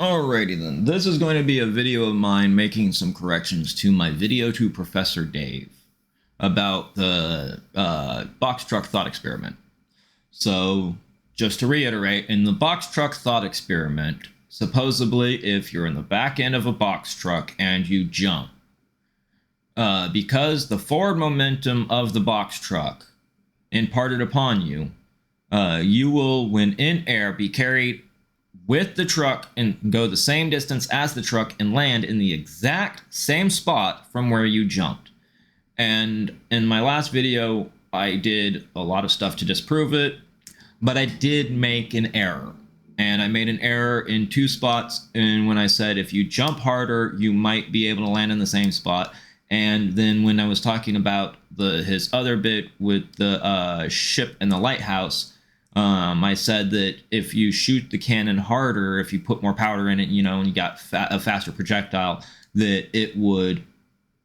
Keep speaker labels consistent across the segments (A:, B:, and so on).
A: Alrighty then, this is going to be a video of mine making some corrections to my video to Professor Dave about the box truck thought experiment. So, just to reiterate, in the box truck thought experiment, supposedly if you're in the back end of a box truck and you jump, because the forward momentum of the box truck imparted upon you, you will, when in air, be carried with the truck and go the same distance as the truck and land in the exact same spot from where you jumped. And in my last video, I did a lot of stuff to disprove it, but I did make an error. And I made an error in two spots. And when I said if you jump harder, you might be able to land in the same spot. And then when I was talking about his other bit with the ship and the lighthouse, I said that if you shoot the cannon harder, if you put more powder in it, and you got a faster projectile, that it would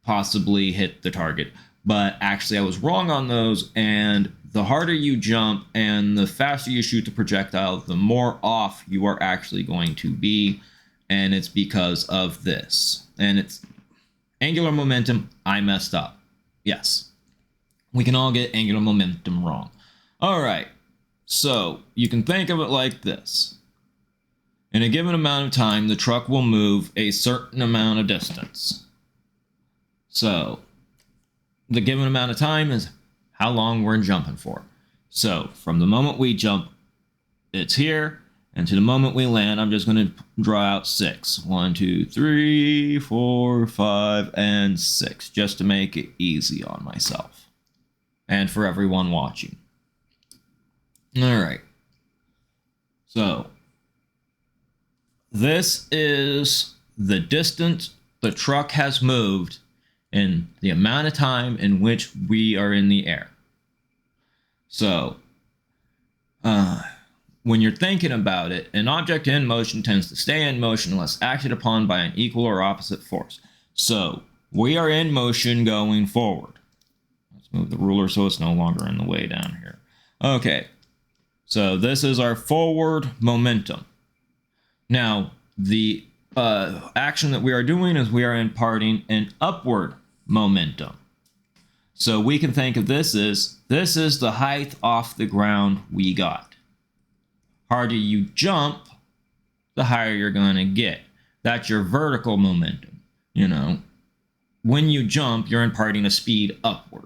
A: possibly hit the target. But actually, I was wrong on those, and the harder you jump and the faster you shoot the projectile, the more off you are actually going to be, and it's because of this. And it's angular momentum. I messed up. Yes. We can all get angular momentum wrong. All right. So you can think of it like this. In a given amount of time, the truck will move a certain amount of distance. So the given amount of time is how long we're jumping for. So from the moment we jump, it's here, and to the moment we land, I'm just going to draw out 6. 1, 2, 3, 4, 5, and 6, just to make it easy on myself and for everyone watching. All right. So this is the distance the truck has moved in the amount of time in which we are in the air. So when you're thinking about it, an object in motion tends to stay in motion unless acted upon by an equal or opposite force. So we are in motion going forward. Let's move the ruler so it's no longer in the way down here. Okay. So this is our forward momentum. Now, the action that we are doing is we are imparting an upward momentum. So we can think of this is the height off the ground we got. Harder you jump, the higher you're going to get. That's your vertical momentum. When you jump, you're imparting a speed upward.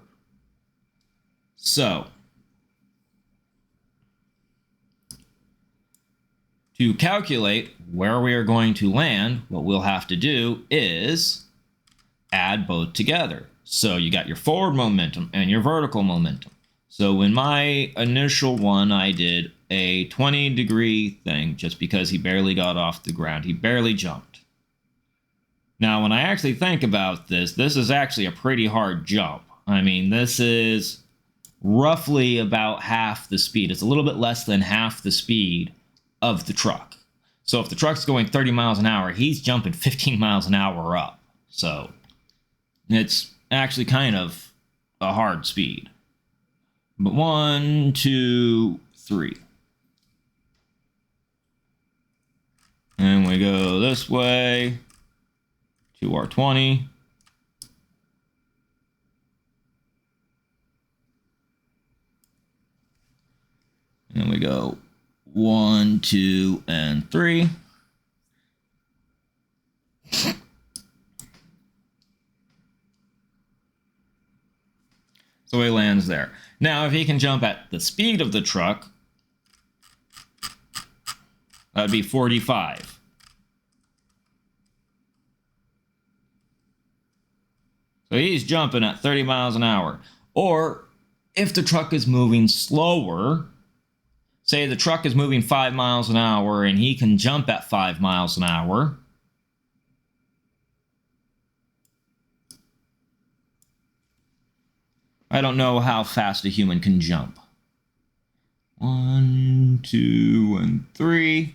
A: So to calculate where we are going to land, what we'll have to do is add both together. So you got your forward momentum and your vertical momentum. So in my initial one, I did a 20-degree thing just because he barely got off the ground. He barely jumped. Now, when I actually think about this is actually a pretty hard jump. I mean, this is roughly about half the speed. It's a little bit less than half the speed of the truck. So if the truck's going 30 miles an hour, he's jumping 15 miles an hour up. So it's actually kind of a hard speed. But 1, 2, 3. And we go this way to our 20. And we go 1, 2, and 3. So he lands there. Now, if he can jump at the speed of the truck, that would be 45. So he's jumping at 30 miles an hour. Or if the truck is moving slower, say the truck is moving 5 miles an hour and he can jump at 5 miles an hour. I don't know how fast a human can jump. 1, 2, and 3.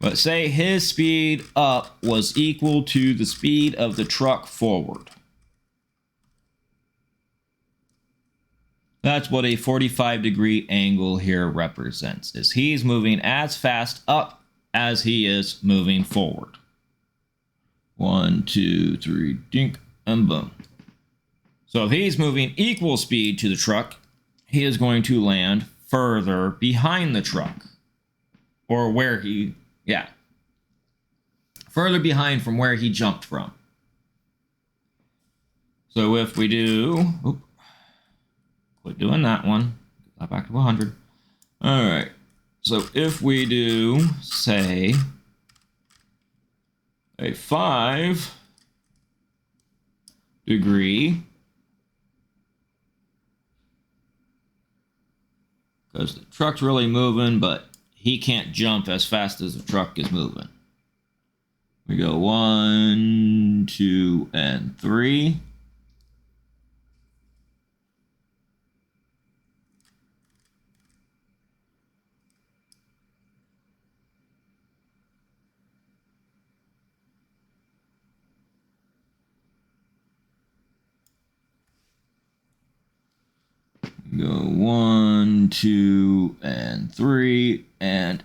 A: But say his speed up was equal to the speed of the truck forward. That's what a 45-degree angle here represents, is he's moving as fast up as he is moving forward. 1, 2, 3, dink, and boom. So if he's moving equal speed to the truck, he is going to land further behind the truck. Or where he, yeah. Further behind from where he jumped from. So if we do, quit doing that one, get that back to 100. All right, so if we do, say, a 5-degree, because the truck's really moving, but he can't jump as fast as the truck is moving. We go 1, 2, and 3. Go 1, 2, and 3, and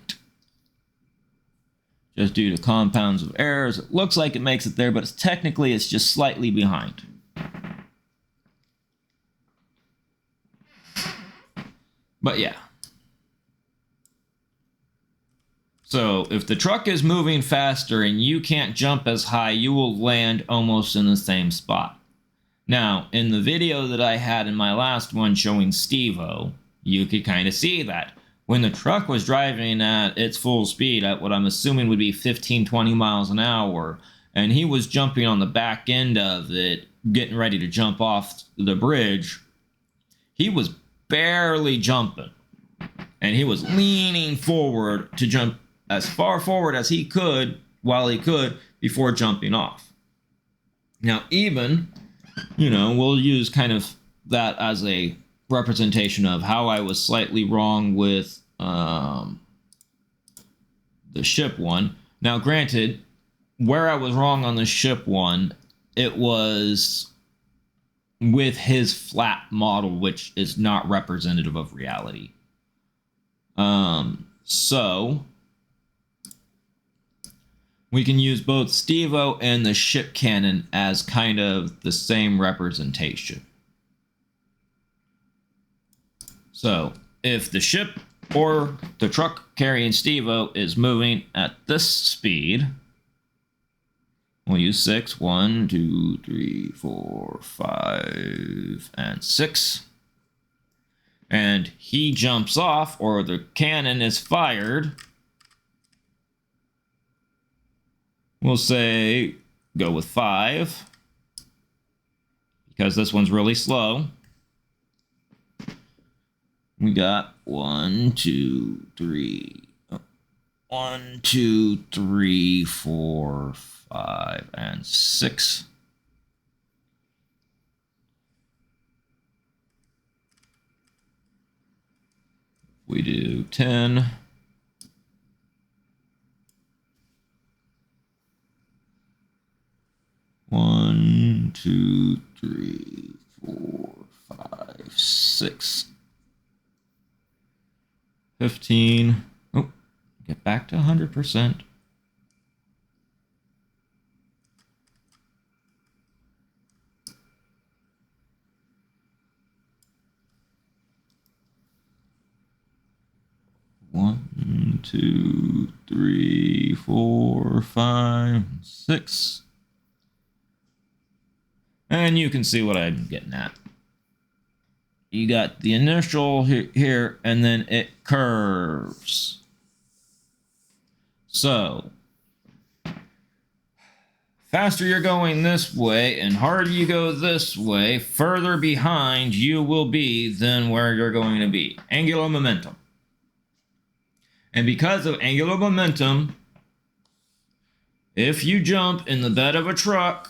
A: just due to compounds of errors, it looks like it makes it there, but technically it's just slightly behind. But yeah. So if the truck is moving faster and you can't jump as high, you will land almost in the same spot. Now, in the video that I had in my last one showing Steve-O, you could kind of see that. When the truck was driving at its full speed, at what I'm assuming would be 15, 20 miles an hour, and he was jumping on the back end of it, getting ready to jump off the bridge, he was barely jumping. And he was leaning forward to jump as far forward as he could, while he could, before jumping off. Now, even, we'll use kind of that as a representation of how I was slightly wrong with the ship one. Now, granted, where I was wrong on the ship one, it was with his flat model, which is not representative of reality. So we can use both Steve-O and the ship cannon as kind of the same representation. So if the ship or the truck carrying Steve-O is moving at this speed, we'll use 6. 1, 2, 3, 4, 5, and 6. And he jumps off, or the cannon is fired. We'll say go with 5, because this one's really slow. We got 1, 2, 3. 1, 2, 3, 4, 5, and 6. We do 10. One, 2, 3, 4, 5, 6. 15. Oh, get back to 100%. One, 2, 3, 4, 5, 6. And you can see what I'm getting at. You got the initial here, and then it curves. So, faster you're going this way, and harder you go this way, further behind you will be than where you're going to be. Angular momentum. And because of angular momentum, if you jump in the bed of a truck,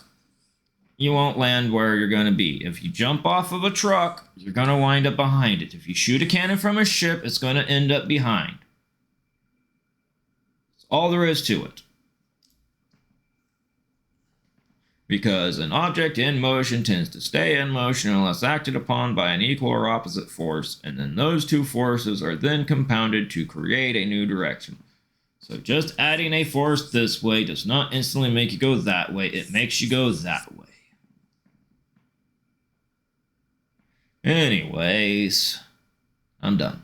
A: you won't land where you're going to be. If you jump off of a truck, you're going to wind up behind it. If you shoot a cannon from a ship, it's going to end up behind. That's all there is to it. because an object in motion tends to stay in motion unless acted upon by an equal or opposite force, and then those two forces are then compounded to create a new direction. So just adding a force this way does not instantly make you go that way. It makes you go that way. Anyways, I'm done.